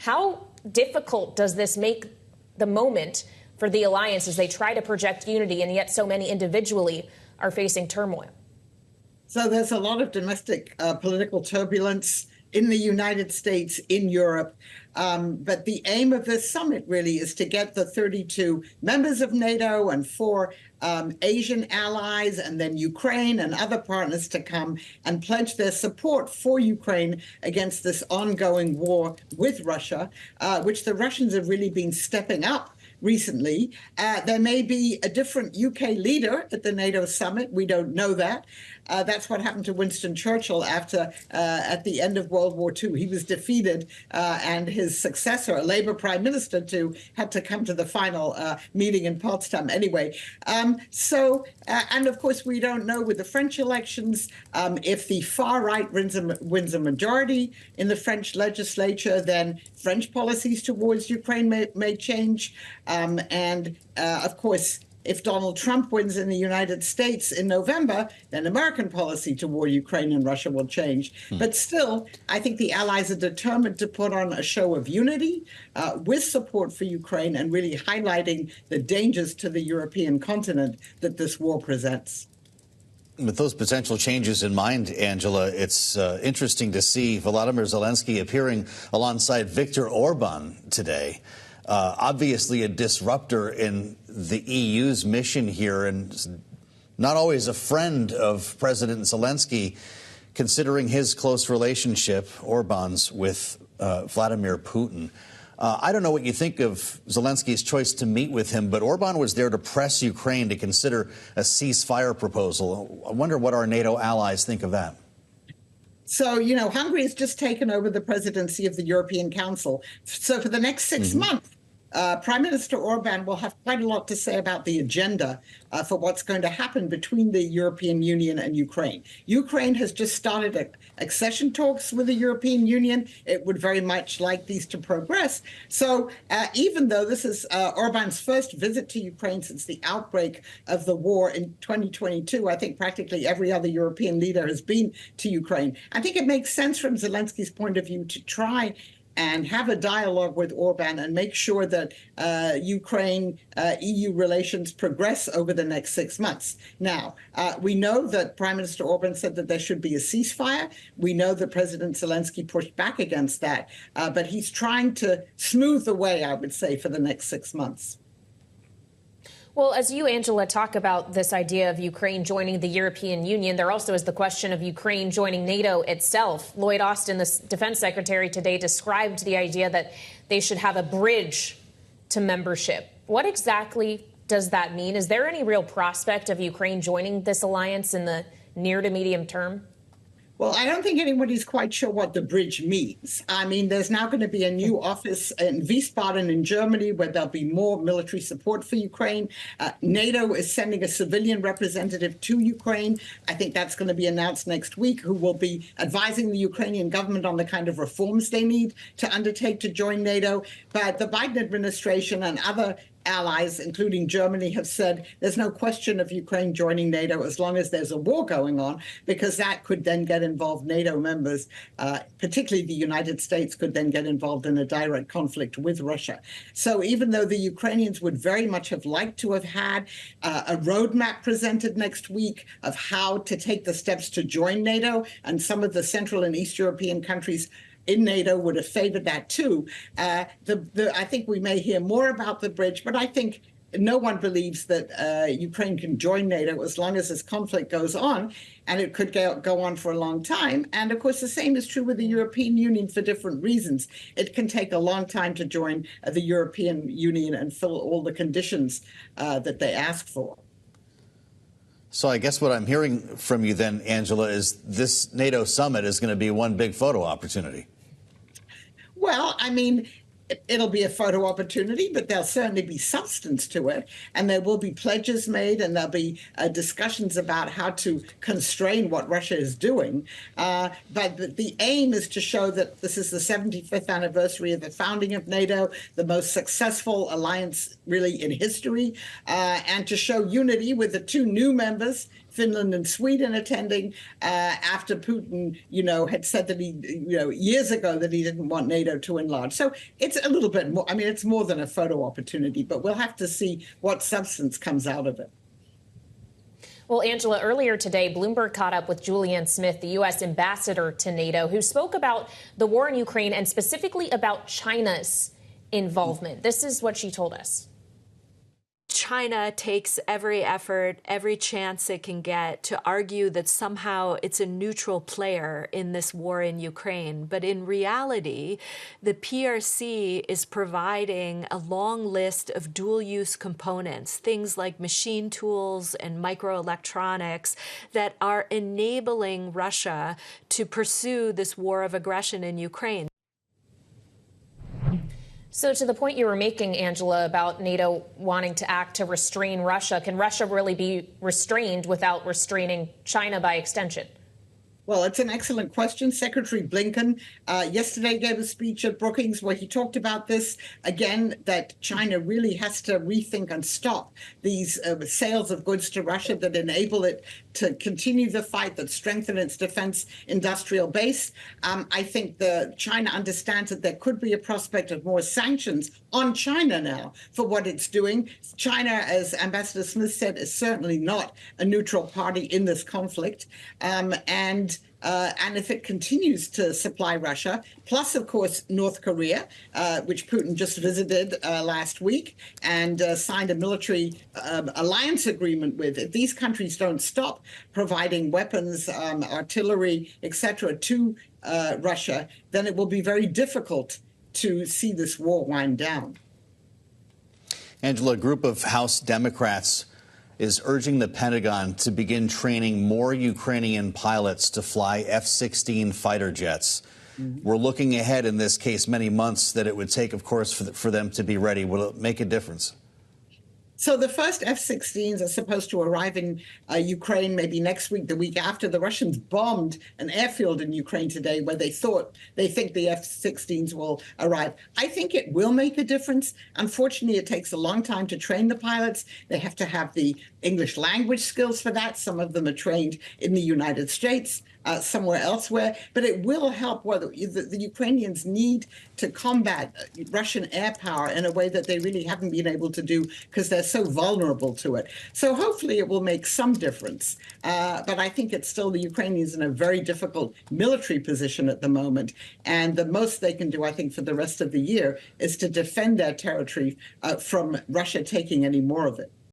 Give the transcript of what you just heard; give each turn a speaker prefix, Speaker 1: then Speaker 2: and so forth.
Speaker 1: How difficult does this make the moment for the alliance as they try to project unity, and yet so many individually are facing turmoil?
Speaker 2: So there's a lot of domestic political turbulence in the United States, in Europe. But the aim of this summit really is to get the 32 members of NATO and 4 Asian allies, and then Ukraine and other partners to come and pledge their support for Ukraine against this ongoing war with Russia, which the Russians have really been stepping up recently. There may be a different UK leader at the NATO summit. We don't know that. That's what happened to Winston Churchill after, at the end of World War II. He was defeated, and his successor, a Labour prime minister, too, had to come to the final meeting in Potsdam anyway. And of course, we don't know with the French elections if the far right wins a majority in the French legislature, then French policies towards Ukraine may change. Of course, if Donald Trump wins in the United States in November, then American policy toward Ukraine and Russia will change. But still, I think the allies are determined to put on a show of unity with support for Ukraine and really highlighting the dangers to the European continent that this war presents.
Speaker 3: With those potential changes in mind, Angela, it's interesting to see Volodymyr Zelensky appearing alongside Viktor Orban today. Obviously a disruptor in the EU's mission here, and not always a friend of President Zelensky, considering his close relationship, Orban's, with Vladimir Putin. I don't know what you think of Zelensky's choice to meet with him, but Orban was there to press Ukraine to consider a ceasefire proposal. I wonder what our NATO allies think of that.
Speaker 2: So, Hungary has just taken over the presidency of the European Council. So for the next 6 months, Prime Minister Orban will have quite a lot to say about the agenda for what's going to happen between the European Union and Ukraine. Ukraine has just started accession talks with the European Union. It would very much like these to progress. So even though this is Orban's first visit to Ukraine since the outbreak of the war in 2022, I think practically every other European leader has been to Ukraine. I think it makes sense from Zelensky's point of view to try and have a dialogue with Orban and make sure that Ukraine-EU relations progress over the next 6 months. Now, we know that Prime Minister Orban said that there should be a ceasefire. We know that President Zelensky pushed back against that, but he's trying to smooth the way, I would say, for the next 6 months.
Speaker 1: Well, as you, Angela, talk about this idea of Ukraine joining the European Union, there also is the question of Ukraine joining NATO itself. Lloyd Austin, the defense secretary, today described the idea that they should have a bridge to membership. What exactly does that mean? Is there any real prospect of Ukraine joining this alliance in the near to medium term?
Speaker 2: Well, I don't think anybody's quite sure what the bridge means. I mean, there's now going to be a new office in Wiesbaden in Germany where there'll be more military support for Ukraine. NATO is sending a civilian representative to Ukraine. I think that's going to be announced next week, who will be advising the Ukrainian government on the kind of reforms they need to undertake to join NATO. But the Biden administration and other allies, including Germany, have said there's no question of Ukraine joining NATO as long as there's a war going on, because that could then get involved NATO members, particularly the United States, could then get involved in a direct conflict with Russia. So even though the Ukrainians would very much have liked to have had a roadmap presented next week of how to take the steps to join NATO, and some of the Central and East European countries in NATO would have favored that too. I think we may hear more about the bridge, but I think no one believes that Ukraine can join NATO as long as this conflict goes on, and it could go on for a long time. And of course, the same is true with the European Union for different reasons. It can take a long time to join the European Union and fill all the conditions that they ask for.
Speaker 3: So I guess what I'm hearing from you then, Angela, is this NATO summit is going to be one big photo opportunity.
Speaker 2: Well, I mean, it'll be a photo opportunity, but there'll certainly be substance to it. And there will be pledges made, and there'll be discussions about how to constrain what Russia is doing. But the aim is to show that this is the 75th anniversary of the founding of NATO, the most successful alliance really in history, and to show unity with the two new members, Finland and Sweden attending after Putin, had said that he, years ago that he didn't want NATO to enlarge. So it's a little bit more, I mean, it's more than a photo opportunity, but we'll have to see what substance comes out of it.
Speaker 1: Well, Angela, earlier today, Bloomberg caught up with Julianne Smith, the U.S. ambassador to NATO, who spoke about the war in Ukraine and specifically about China's involvement. This is what she told us.
Speaker 4: China takes every effort, every chance it can get to argue that somehow it's a neutral player in this war in Ukraine. But in reality, the PRC is providing a long list of dual-use components, things like machine tools and microelectronics that are enabling Russia to pursue this war of aggression in Ukraine.
Speaker 1: So to the point you were making, Angela, about NATO wanting to act to restrain Russia, can Russia really be restrained without restraining China by extension?
Speaker 2: Well, it's an excellent question. Secretary Blinken yesterday gave a speech at Brookings where he talked about this again, that China really has to rethink and stop these sales of goods to Russia that enable it to continue the fight, that strengthen its defense industrial base. I think China understands that there could be a prospect of more sanctions on China now for what it's doing. China, as Ambassador Smith said, is certainly not a neutral party in this conflict. And if it continues to supply Russia, plus, of course, North Korea, which Putin just visited last week and signed a military alliance agreement with, if these countries don't stop providing weapons, artillery, etc., to Russia, then it will be very difficult to see this war wind down.
Speaker 3: Angela, a group of House Democrats is urging the Pentagon to begin training more Ukrainian pilots to fly F-16 fighter jets. We're looking ahead in this case many months that it would take, of course, for them to be ready. Will it make a difference?
Speaker 2: So the first F-16s are supposed to arrive in Ukraine maybe next week, the week after. The Russians bombed an airfield in Ukraine today where they think the F-16s will arrive. I think it will make a difference. Unfortunately, it takes a long time to train the pilots. They have to have the English language skills for that. Some of them are trained in the United States, somewhere elsewhere. But it will help. The Ukrainians need to combat Russian air power in a way that they really haven't been able to do because they're so vulnerable to it. So hopefully it will make some difference. But I think it's still the Ukrainians in a very difficult military position at the moment. And the most they can do, I think, for the rest of the year is to defend their territory from Russia taking any more of it.